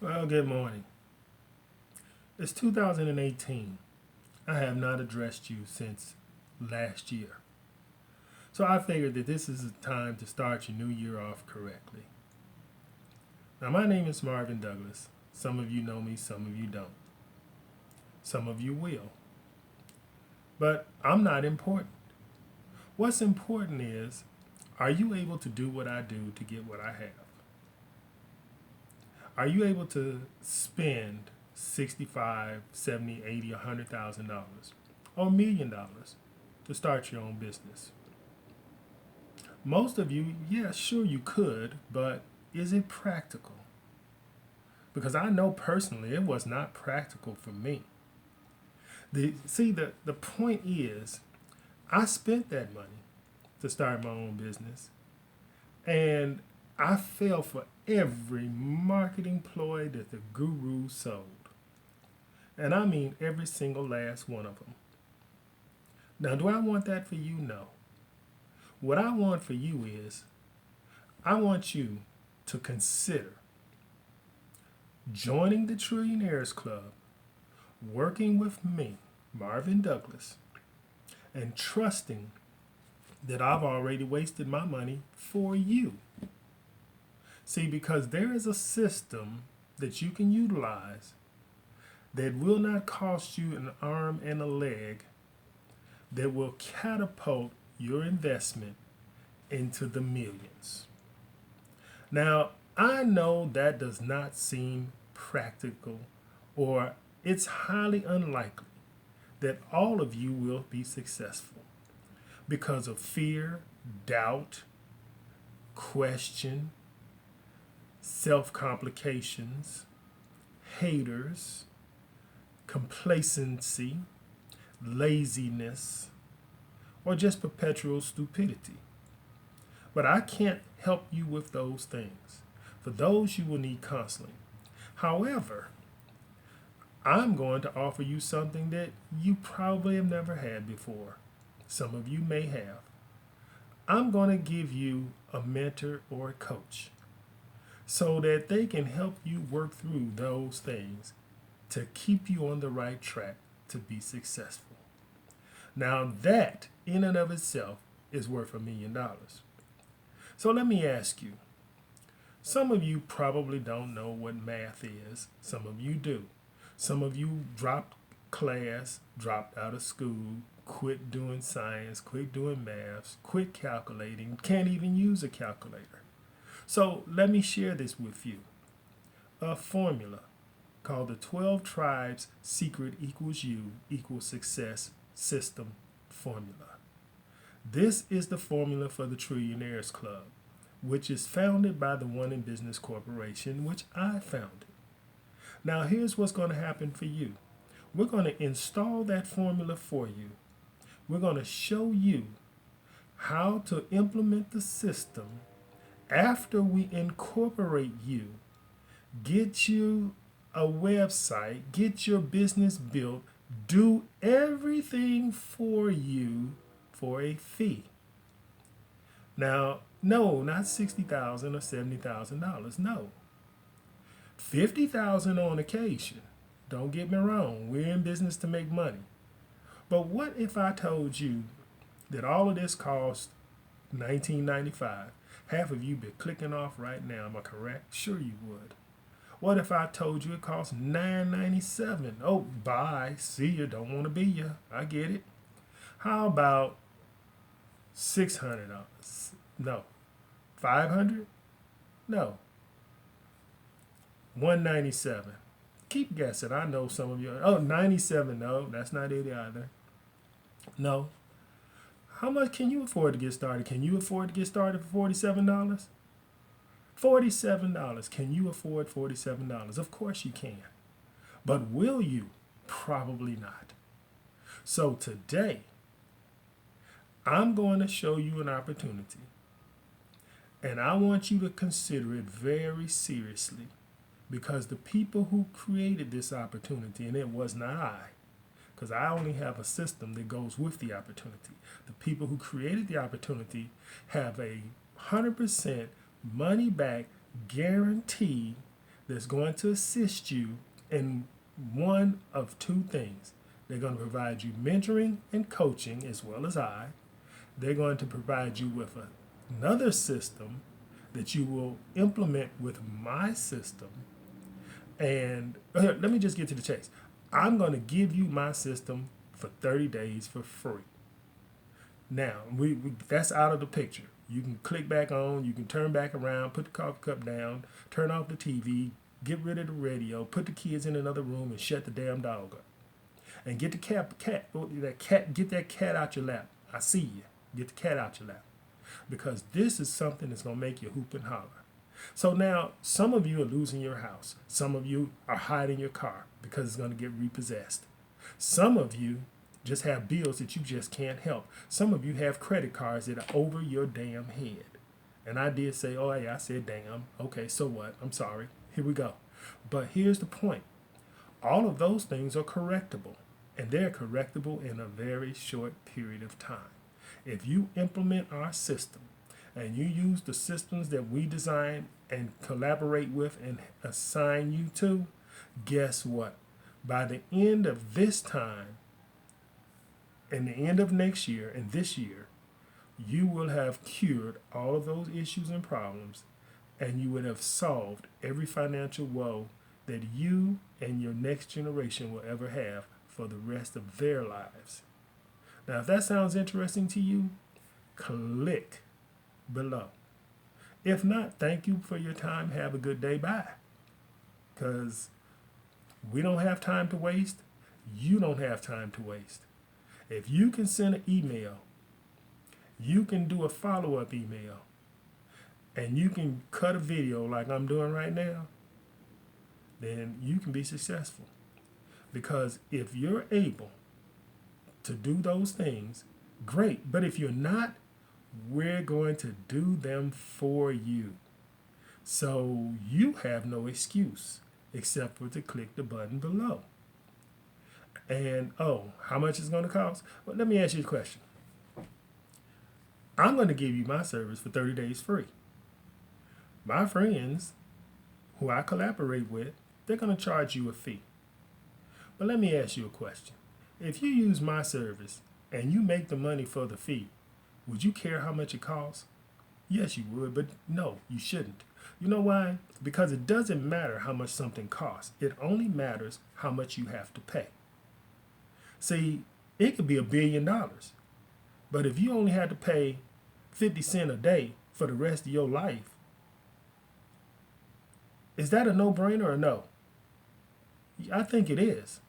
Well, good morning. It's 2018. I have not addressed you since last year. So I figured that this is the time to start your new year off correctly. Now, my name is Marvin Douglas. Some of you know me, some of you don't. Some of you will. But I'm not important. What's important is, are you able to do what I do to get what I have? Are you able to spend 65, 70, 80, $100,000 or $1 million to start your own business? Most of you, yeah, sure you could, but is it practical? Because I know personally it was not practical for me. The point is, I spent that money to start my own business, and I fell for every marketing ploy that the guru sold. And I mean every single last one of them. Now, do I want that for you? No. What I want for you is, I want you to consider joining the Trillionaires Club, working with me, Marvin Douglas, and trusting that I've already wasted my money for you. See, because there is a system that you can utilize that will not cost you an arm and a leg, that will catapult your investment into the millions. Now, I know that does not seem practical, or it's highly unlikely that all of you will be successful because of fear, doubt, question, self complications, haters, complacency, laziness, or just perpetual stupidity. But I can't help you with those things. For those, you will need counseling. However, I'm going to offer you something that you probably have never had before. Some of you may have. I'm going to give you a mentor or a coach so that they can help you work through those things to keep you on the right track to be successful. Now, that in and of itself is worth $1 million. So let me ask you, some of you probably don't know what math is. Some of you do. Some of you dropped class, dropped out of school, quit doing science, quit doing maths, quit calculating, can't even use a calculator. So let me share this with you. A formula called the 12 Tribes Secret Equals You Equals Success System formula. This is the formula for the Trillionaires Club, which is founded by the One in Business Corporation, which I founded. Now, here's what's going to happen for you. We're going to install that formula for you. We're going to show you how to implement the system after we incorporate you, get you a website, get your business built, do everything for you for a fee. Now, no, not $60,000 or $70,000. No, $50,000 on occasion. Don't get me wrong. We're in business to make money. But what if I told you that all of this costs $19.95? Half of you be clicking off right now. Am I correct? Sure you would. What if I told you it costs $9.97? Oh, bye. See you. Don't want to be you. I get it. How about $600? No. $500? No. $197. Keep guessing. I know some of you. Oh, $97. No, that's not it either. No. How much can you afford to get started? Can you afford to get started for $47? $47. Can you afford $47? Of course you can. But will you? Probably not. So today, I'm going to show you an opportunity. And I want you to consider it very seriously, because the people who created this opportunity, and it was not I, because I only have a system that goes with the opportunity. The people who created the opportunity have a 100% money back guarantee that's going to assist you in one of two things. They're going to provide you mentoring and coaching as well as I. They're going to provide you with another system that you will implement with my system. And let me just get to the chase. I'm going to give you my system for 30 days for free. Now, that's out of the picture. You can click back on, you can turn back around, put the coffee cup down, turn off the TV, get rid of the radio, put the kids in another room, and shut the damn dog up. And get the get that cat out your lap. I see you. Get the cat out your lap. Because this is something that's going to make you hoop and holler. So now, some of you are losing your house. Some of you are hiding your car because it's going to get repossessed. Some of you just have bills that you just can't help. Some of you have credit cards that are over your damn head. And I did say, oh yeah, I said damn. Okay, so what? I'm sorry. Here we go. But here's the point. All of those things are correctable. And they're correctable in a very short period of time. If you implement our system and you use the systems that we design and collaborate with and assign you to, guess what? By the end of this time, and the end of next year and this year, you will have cured all of those issues and problems, and you would have solved every financial woe that you and your next generation will ever have for the rest of their lives. Now, if that sounds interesting to you, click below. If not, thank you for your time. Have a good day. Bye. Because we don't have time to waste. You don't have time to waste. If you can send an email, you can do a follow-up email, and you can cut a video like I'm doing right now, then you can be successful. Because if you're able to do those things, great. But if you're not, we're going to do them for you. So you have no excuse except for to click the button below. And, how much is it going to cost? Well, let me ask you a question. I'm going to give you my service for 30 days free. My friends who I collaborate with, they're going to charge you a fee. But let me ask you a question. If you use my service and you make the money for the fee, would you care how much it costs? Yes, you would, but no, you shouldn't. You know why? Because it doesn't matter how much something costs. It only matters how much you have to pay. See, it could be $1 billion, but if you only had to pay 50 cents a day for the rest of your life, is that a no-brainer or no? I think it is.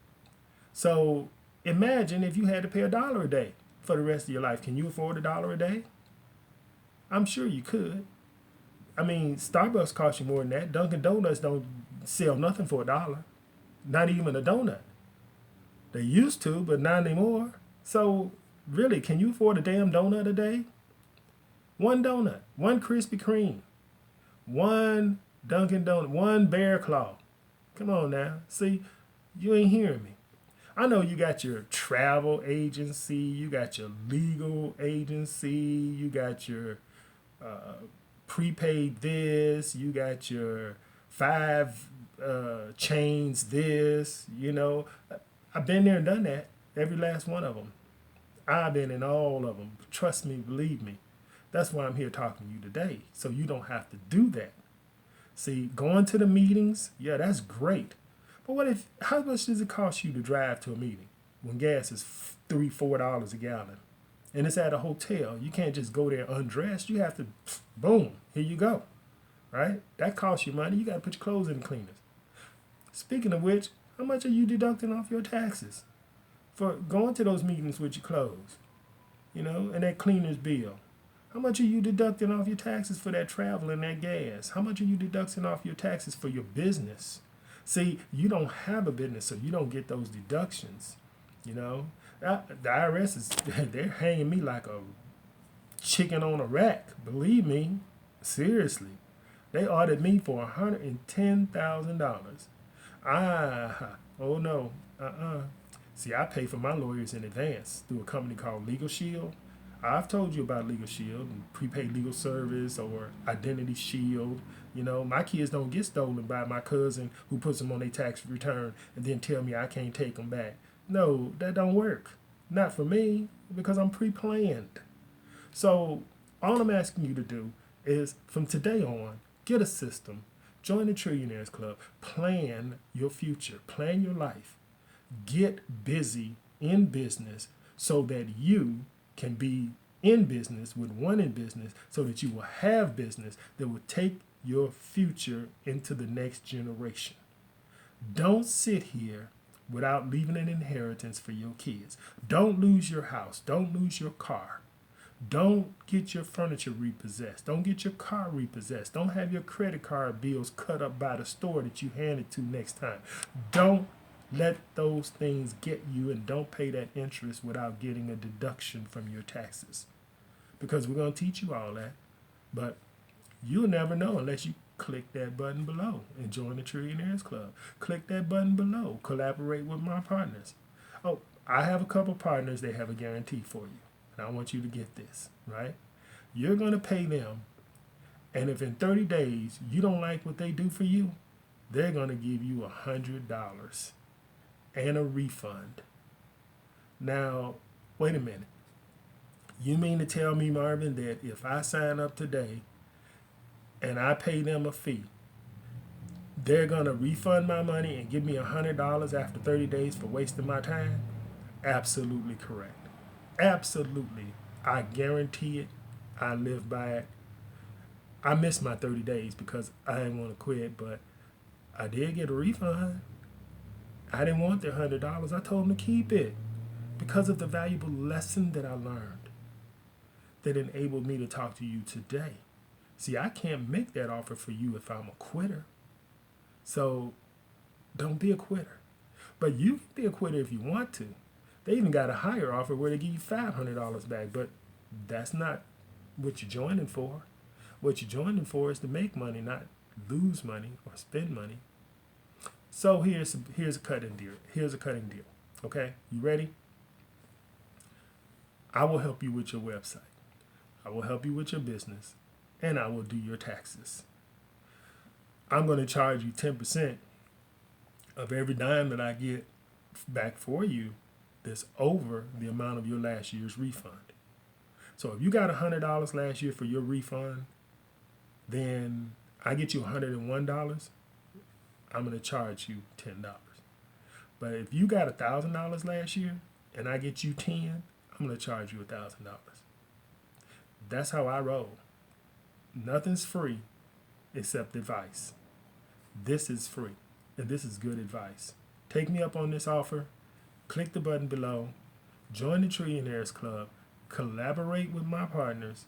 So imagine if you had to pay $1 a day for the rest of your life. Can you afford $1 a day? I'm sure you could. I mean, Starbucks costs you more than that. Dunkin' Donuts don't sell nothing for $1. Not even a donut. They used to, but not anymore. So, really, can you afford a damn donut a day? One donut, one Krispy Kreme, one Dunkin' Donut, one Bear Claw. Come on now. See, you ain't hearing me. I know you got your travel agency, you got your legal agency, you got your prepaid this, you got your 5 chains this, I've been there and done that, every last one of them. I've been in all of them. Trust me, believe me. That's why I'm here talking to you today, so you don't have to do that. See, going to the meetings, yeah, that's great. But how much does it cost you to drive to a meeting when gas is $3-4 a gallon? And it's at a hotel. You can't just go there undressed. You have to, boom, here you go. Right? That costs you money. You got to put your clothes in the cleaners. Speaking of which, how much are you deducting off your taxes for going to those meetings with your clothes? And that cleaner's bill. How much are you deducting off your taxes for that travel and that gas? How much are you deducting off your taxes for your business? See, you don't have a business, so you don't get those deductions. The IRS they're hanging me like a chicken on a rack. Believe me, seriously. They audited me for $110,000. Oh no, See, I pay for my lawyers in advance through a company called Legal Shield. I've told you about Legal Shield and prepaid legal service or Identity Shield. My kids don't get stolen by my cousin who puts them on their tax return and then tell me I can't take them back. No, that don't work. Not for me, because I'm pre-planned. So all I'm asking you to do is from today on, get a system, join the Trillionaires Club, plan your future, plan your life, get busy in business so that you can be in business with one in business so that you will have business that will take your future into the next generation. Don't sit here without leaving an inheritance for your kids. Don't lose your house. Don't lose your car. Don't get your furniture repossessed. Don't get your car repossessed. Don't have your credit card bills cut up by the store that you hand it to next time. Don't let those things get you, and don't pay that interest without getting a deduction from your taxes. Because we're going to teach you all that. But you'll never know unless you click that button below and join the Trillionaires Club. Click that button below. Collaborate with my partners. Oh, I have a couple partners that have a guarantee for you. And I want you to get this, right? You're going to pay them. And if in 30 days you don't like what they do for you, they're going to give you $100 and a refund. Now, wait a minute. You mean to tell me, Marvin, that if I sign up today and I pay them a fee, they're going to refund my money and give me $100 after 30 days for wasting my time? Absolutely correct. Absolutely. I guarantee it. I live by it. I missed my 30 days because I didn't want to quit, but I did get a refund. I didn't want the $100. I told them to keep it because of the valuable lesson that I learned that enabled me to talk to you today. See, I can't make that offer for you if I'm a quitter. So don't be a quitter. But you can be a quitter if you want to. They even got a higher offer where they give you $500 back, but that's not what you're joining for. What you're joining for is to make money, not lose money or spend money. So here's a cutting deal. Here's a cutting deal. Okay, you ready? I will help you with your website. I will help you with your business, and I will do your taxes. I'm going to charge you 10% of every dime that I get back for you that's over the amount of your last year's refund. So if you got $100 last year for your refund, then I get you $101, I'm going to charge you $10. But if you got $1,000 last year and I get you 10, I'm going to charge you $1,000. That's how I roll. Nothing's free except advice. This is free, and this is good advice. Take me up on this offer. Click the button below. Join the Trillionaires Club. Collaborate with my partners.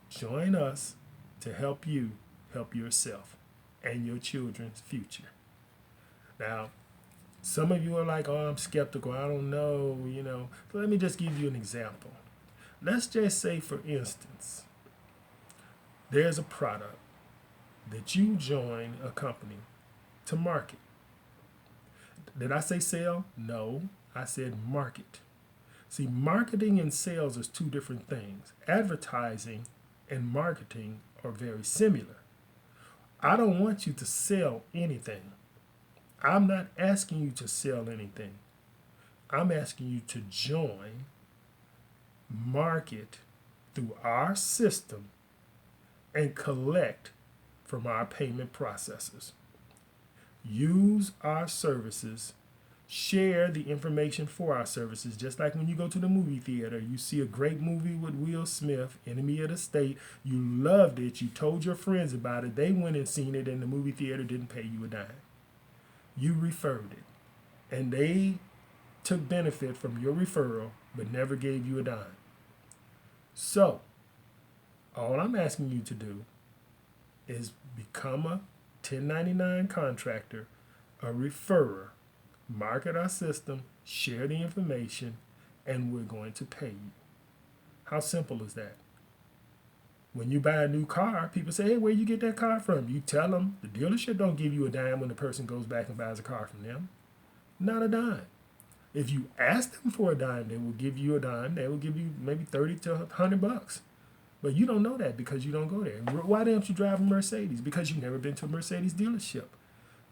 Join us to help you help yourself and your children's future. Now, some of you are like, oh, I'm skeptical. I don't know, So let me just give you an example. Let's just say, for instance, there's a product that you join a company to market. Did I say sell? No, I said market. See, marketing and sales is two different things. Advertising and marketing are very similar. I don't want you to sell anything. I'm not asking you to sell anything. I'm asking you to join, market through our system, and collect from our payment processors. Use our services, share the information for our services, just like when you go to the movie theater, you see a great movie with Will Smith, Enemy of the State, you loved it, you told your friends about it, they went and seen it, and the movie theater didn't pay you a dime. You referred it, and they took benefit from your referral, but never gave you a dime. So, all I'm asking you to do is become a 1099 contractor, a referrer, market our system, share the information, and we're going to pay you. How simple is that? When you buy a new car, people say, hey, where you get that car from? You tell them. The dealership don't give you a dime when the person goes back and buys a car from them. Not a dime. If you ask them for a dime, they will give you a dime. They will give you maybe 30 to $100. But you don't know that because you don't go there. Why don't you drive a Mercedes? Because you've never been to a Mercedes dealership.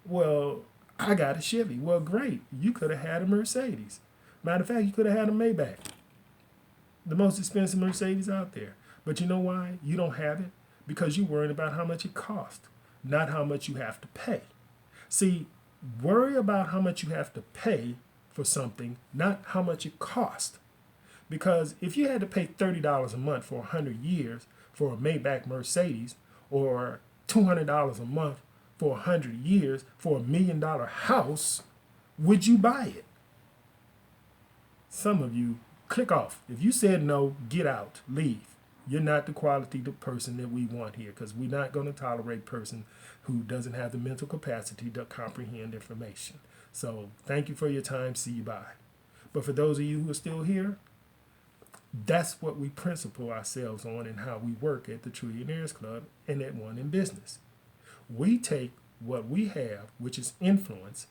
Well, I got a Chevy. Well, great. You could have had a Mercedes. Matter of fact, you could have had a Maybach, the most expensive Mercedes out there. But you know why you don't have it? Because you're worried about how much it costs, not how much you have to pay. See, worry about how much you have to pay for something, not how much it costs. Because if you had to pay $30 a month for 100 years for a Maybach Mercedes, or $200 a month for 100 years for $1 million house, would you buy it? Some of you, click off. If you said no, get out, leave. You're not the quality of person that we want here, because we're not going to tolerate a person who doesn't have the mental capacity to comprehend information. So thank you for your time. See you bye. But for those of you who are still here, that's what we principle ourselves on and how we work at the Trillionaires Club and at One in Business. We take what we have, which is influence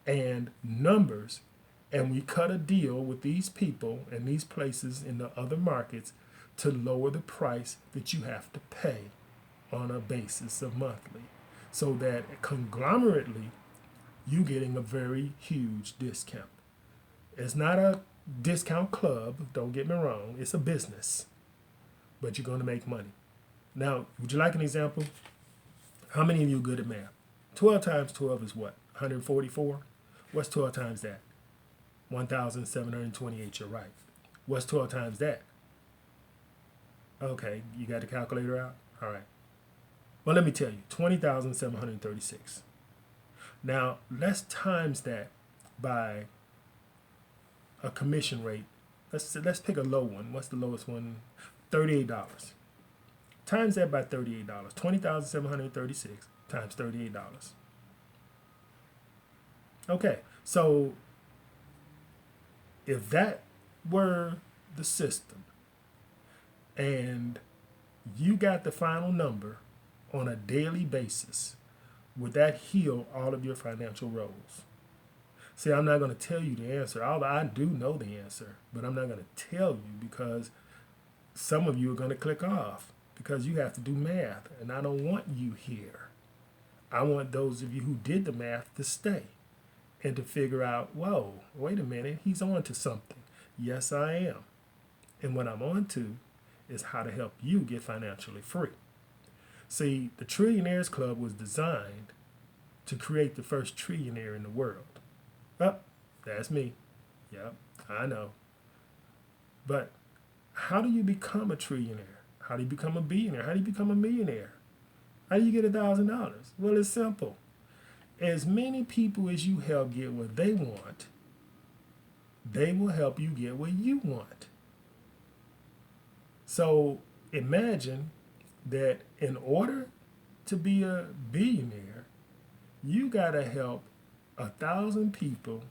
and numbers, and we cut a deal with these people and these places in the other markets to lower the price that you have to pay on a basis of monthly, so that conglomerately you're getting a very huge discount. It's not a discount club, don't get me wrong, it's a business, but you're going to make money. Now, would you like an example? How many of you are good at math? 12 times 12 is what? 144? What's 12 times that? 1,728, you're right. What's 12 times that? Okay, you got the calculator out? All right. Well, let me tell you, 20,736. Now, let's times that by a commission rate. Let's pick a low one. What's the lowest one? $38. Times that by $38. 20,736 times $38. Okay, so if that were the system and you got the final number on a daily basis, would that heal all of your financial woes? See, I'm not going to tell you the answer, although I do know the answer, but I'm not going to tell you because some of you are going to click off because you have to do math, and I don't want you here. I want those of you who did the math to stay and to figure out, whoa, wait a minute, he's on to something. Yes, I am. And what I'm on to is how to help you get financially free. See, the Trillionaires Club was designed to create the first trillionaire in the world. Oh, that's me. Yep, I know. But how do you become a trillionaire? How do you become a billionaire? How do you become a millionaire? How do you get $1,000? Well, it's simple. As many people as you help get what they want, they will help you get what you want. So imagine that in order to be a billionaire, you got to help 1,000 people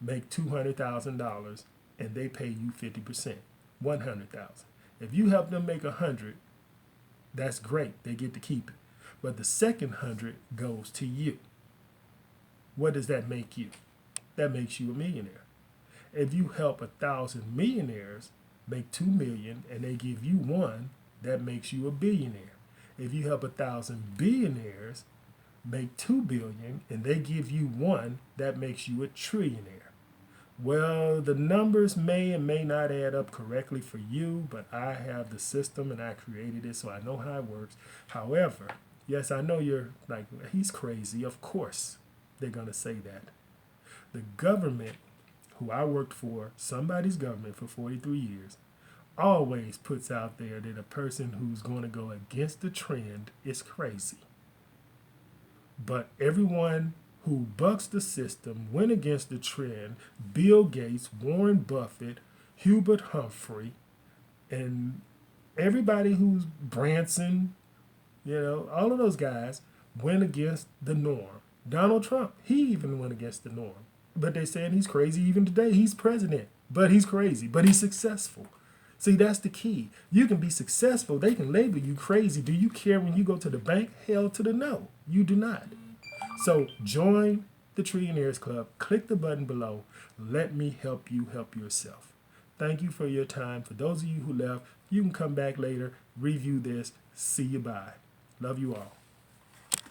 make $200,000 and they pay you 50%, 100,000. If you help them make 100, that's great. They get to keep it. But the second 100 goes to you. What does that make you? That makes you a millionaire. If you help 1,000 millionaires make 2 million and they give you 1, that makes you a billionaire. If you help 1,000 billionaires make 2 billion and they give you 1, that makes you a trillionaire. Well, the numbers may and may not add up correctly for you, but I have the system and I created it, so I know how it works. However, yes, I know you're like, he's crazy. Of course, they're going to say that. The government, who I worked for, somebody's government for 43 years, always puts out there that a person who's going to go against the trend is crazy. But everyone who bucks the system, went against the trend, Bill Gates, Warren Buffett, Hubert Humphrey, and everybody who's Branson, all of those guys went against the norm. Donald Trump, he even went against the norm. But they're saying he's crazy even today. He's president, but he's crazy, but he's successful. See, that's the key. You can be successful. They can label you crazy. Do you care when you go to the bank? Hell to the no. You do not. So join the Trillionaires Club. Click the button below. Let me help you help yourself. Thank you for your time. For those of you who left, You can come back later, review this. See you. Bye. Love you all.